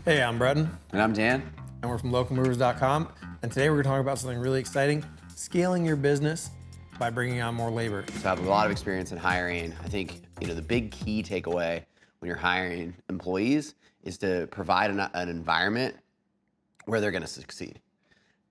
Hey, I'm Bretton. And I'm Dan. And we're from localmovers.com. And today we're going to talk about something really exciting, scaling your business by bringing on more labor. So I have a lot of experience in hiring. I think the big key takeaway when you're hiring employees is to provide an environment where they're going to succeed.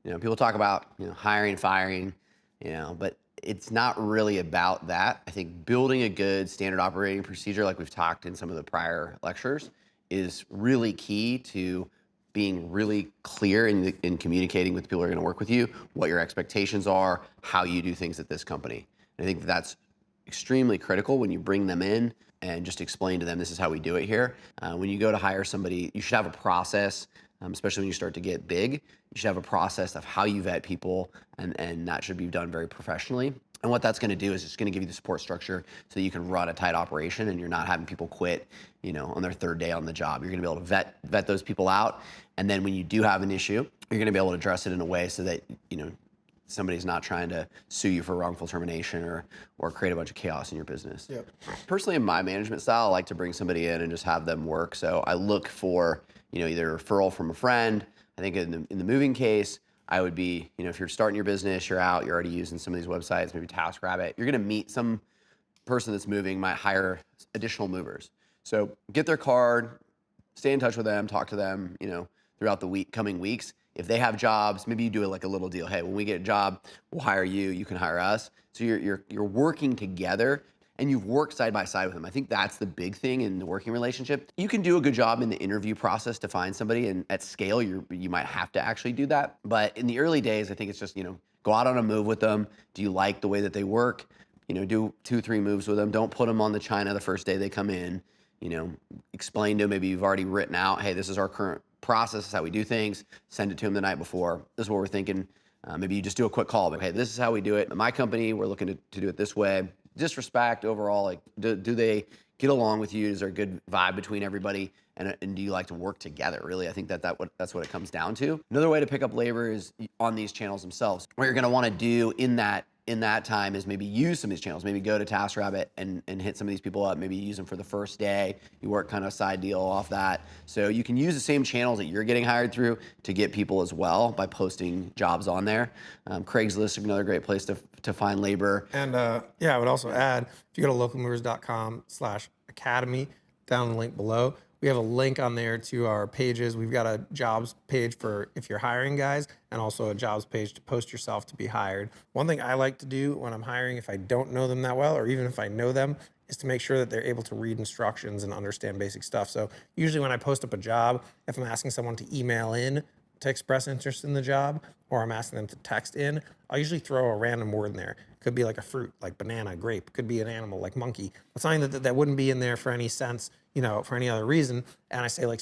People talk about hiring, firing, but it's not really about that. I think building a good standard operating procedure, like we've talked in some of the prior lectures, is really key to being really clear in communicating with people who are going to work with you, what your expectations are, how you do things at this company. And I think that's extremely critical when you bring them in and just explain to them, this is how we do it here. When you go to hire somebody, you should have a process, especially when you start to get big. You should have a process of how you vet people, and that should be done very professionally. And what that's going to do is it's going to give you the support structure so that you can run a tight operation and you're not having people quit, on their third day on the job. You're going to be able to vet those people out. And then when you do have an issue, you're going to be able to address it in a way so that, somebody's not trying to sue you for wrongful termination or create a bunch of chaos in your business. Yep. Personally, in my management style, I like to bring somebody in and just have them work. So I look for, either a referral from a friend. I think in the moving case, I would be, if you're starting your business, you're already using some of these websites, maybe TaskRabbit, you're going to meet some person that's moving, might hire additional movers. So get their card, stay in touch with them, talk to them, throughout the coming weeks. If they have jobs, maybe you do it like a little deal. Hey, when we get a job, we'll hire you, you can hire us. So you're working together and you've worked side by side with them. I think that's the big thing in the working relationship. You can do a good job in the interview process to find somebody, and at scale, you might have to actually do that. But in the early days, I think it's just, go out on a move with them. Do you like the way that they work? Do 2-3 moves with them. Don't put them on the China the first day they come in. Explain to them, maybe you've already written out, hey, this is our current process, this is how we do things. Send it to them the night before. This is what we're thinking. Maybe you just do a quick call. But hey, this is how we do it. At my company, we're looking to do it this way. Just respect overall. Like, do they get along with you? Is there a good vibe between everybody? And do you like to work together? Really, I think that's what it comes down to. Another way to pick up labor is on these channels themselves. What you're going to want to do in that time is maybe use some of these channels. Maybe go to TaskRabbit and hit some of these people up. Maybe use them for the first day. You work kind of a side deal off that. So you can use the same channels that you're getting hired through to get people as well by posting jobs on there. Craigslist is another great place to find labor. And I would also add, if you go to localmovers.com/academy, down the link below, we have a link on there to our pages. We've got a jobs page for if you're hiring guys, and also a jobs page to post yourself to be hired. One thing I like to do when I'm hiring, if I don't know them that well, or even if I know them, is to make sure that they're able to read instructions and understand basic stuff. So usually when I post up a job, if I'm asking someone to email in to express interest in the job, or I'm asking them to text in, I'll usually throw a random word in there. Could be like a fruit, like banana, grape. Could be an animal, like monkey. But something that wouldn't be in there for any sense, for any other reason. And I say, like,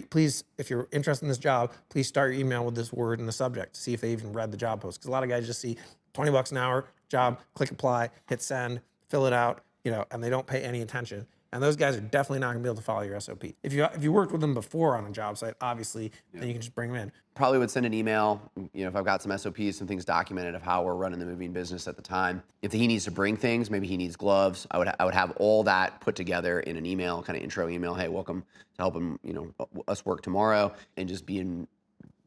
please, if you're interested in this job, please start your email with this word in the subject to see if they even read the job post. Because a lot of guys just see $20 an hour, job, click apply, hit send, fill it out, and they don't pay any attention. And those guys are definitely not gonna be able to follow your SOP. If you worked with them before on a job site, obviously, then you can just bring them in. Probably would send an email, if I've got some SOPs, some things documented of how we're running the moving business at the time. If he needs to bring things, maybe he needs gloves, I would have all that put together in an email, kind of intro email. Hey, welcome to helping, us work tomorrow, and just being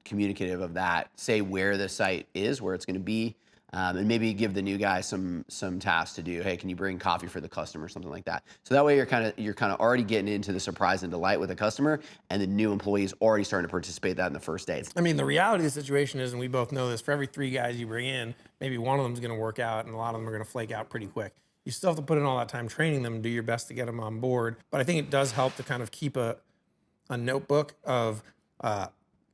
communicative of that. Say where the site is, where it's gonna be. And maybe give the new guy some tasks to do. Hey, can you bring coffee for the customer, something like that. So that way you're kind of already getting into the surprise and delight with the customer, and the new employees already starting to participate that in the first day. I mean, the reality of the situation is, and we both know this, for every 3 guys you bring in, maybe one of them is going to work out, and a lot of them are going to flake out pretty quick. You still have to put in all that time training them and do your best to get them on board. But I think it does help to kind of keep a notebook of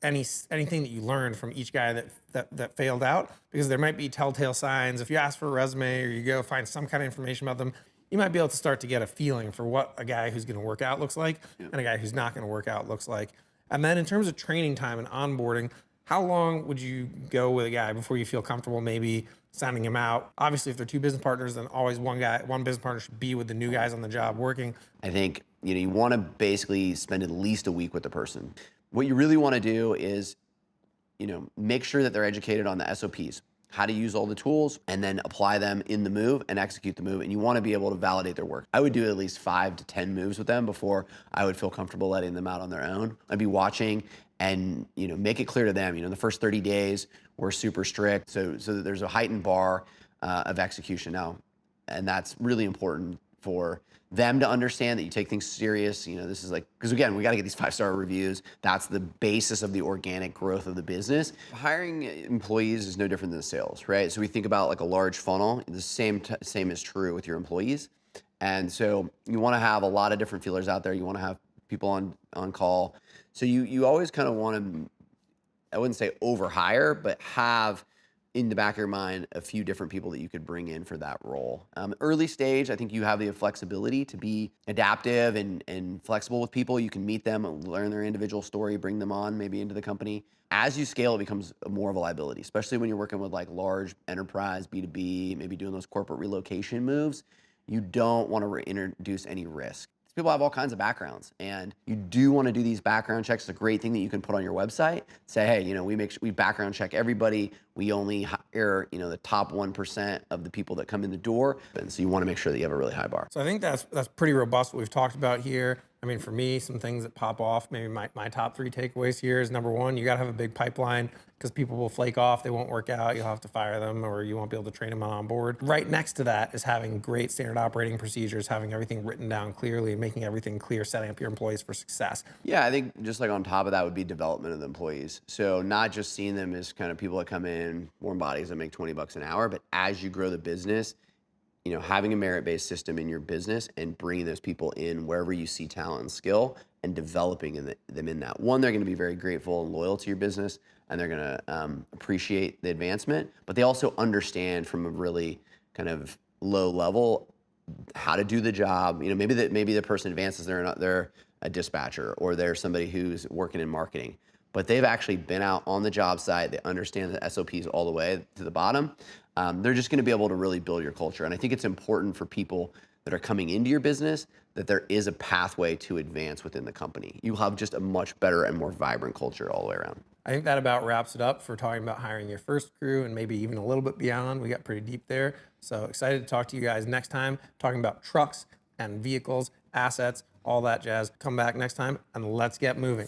anything that you learned from each guy that failed out, because there might be telltale signs. If you ask for a resume or you go find some kind of information about them, you might be able to start to get a feeling for what a guy who's going to work out looks like and a guy who's not going to work out looks like. And then in terms of training time and onboarding, how long would you go with a guy before you feel comfortable maybe sending him out? Obviously, if they're 2 business partners, then always one business partner should be with the new guys on the job working. I think you want to basically spend at least a week with the person. What you really want to do is, make sure that they're educated on the SOPs. how to use all the tools, and then apply them in the move and execute the move. And you want to be able to validate their work. I would do at least 5 to 10 moves with them before I would feel comfortable letting them out on their own. I'd be watching and make it clear to them. The first 30 days we're super strict, so that there's a heightened bar of execution now, and that's really important for them to understand that you take things serious. This is like, because again, we got to get these 5-star reviews. That's the basis of the organic growth of the business. Hiring employees is no different than sales, right? So we think about like a large funnel. The same is true with your employees. And so you want to have a lot of different feelers out there. You want to have people on call. So you always kind of want to, I wouldn't say overhire, but have in the back of your mind a few different people that you could bring in for that role. Early stage, I think you have the flexibility to be adaptive and flexible with people. You can meet them, learn their individual story, bring them on maybe into the company. As you scale, it becomes more of a liability, especially when you're working with like large enterprise, B2B, maybe doing those corporate relocation moves. You don't want to introduce any risk. People have all kinds of backgrounds, and you do want to do these background checks. It's a great thing that you can put on your website. Say, hey, we background check everybody. We only hire, the top 1% of the people that come in the door. And so you want to make sure that you have a really high bar. So I think that's pretty robust what we've talked about here. I mean, for me, some things that pop off, maybe my top 3 takeaways here is number 1, you got to have a big pipeline because people will flake off. They won't work out. You'll have to fire them or you won't be able to train them on board. Right next to that is having great standard operating procedures, having everything written down clearly, making everything clear, setting up your employees for success. Yeah, I think just like on top of that would be development of the employees. So not just seeing them as kind of people that come in, warm bodies that make $20 an hour, but as you grow the business, having a merit-based system in your business and bringing those people in wherever you see talent and skill and developing them in that. One, they're going to be very grateful and loyal to your business, and they're going to appreciate the advancement, but they also understand from a really kind of low level how to do the job. Maybe the person advances, they're a dispatcher or they're somebody who's working in marketing, but they've actually been out on the job site. They understand the SOPs all the way to the bottom. They're just going to be able to really build your culture. And I think it's important for people that are coming into your business that there is a pathway to advance within the company. You'll have just a much better and more vibrant culture all the way around. I think that about wraps it up for talking about hiring your first crew and maybe even a little bit beyond. We got pretty deep there. So excited to talk to you guys next time, talking about trucks and vehicles, assets, all that jazz. Come back next time and let's get moving.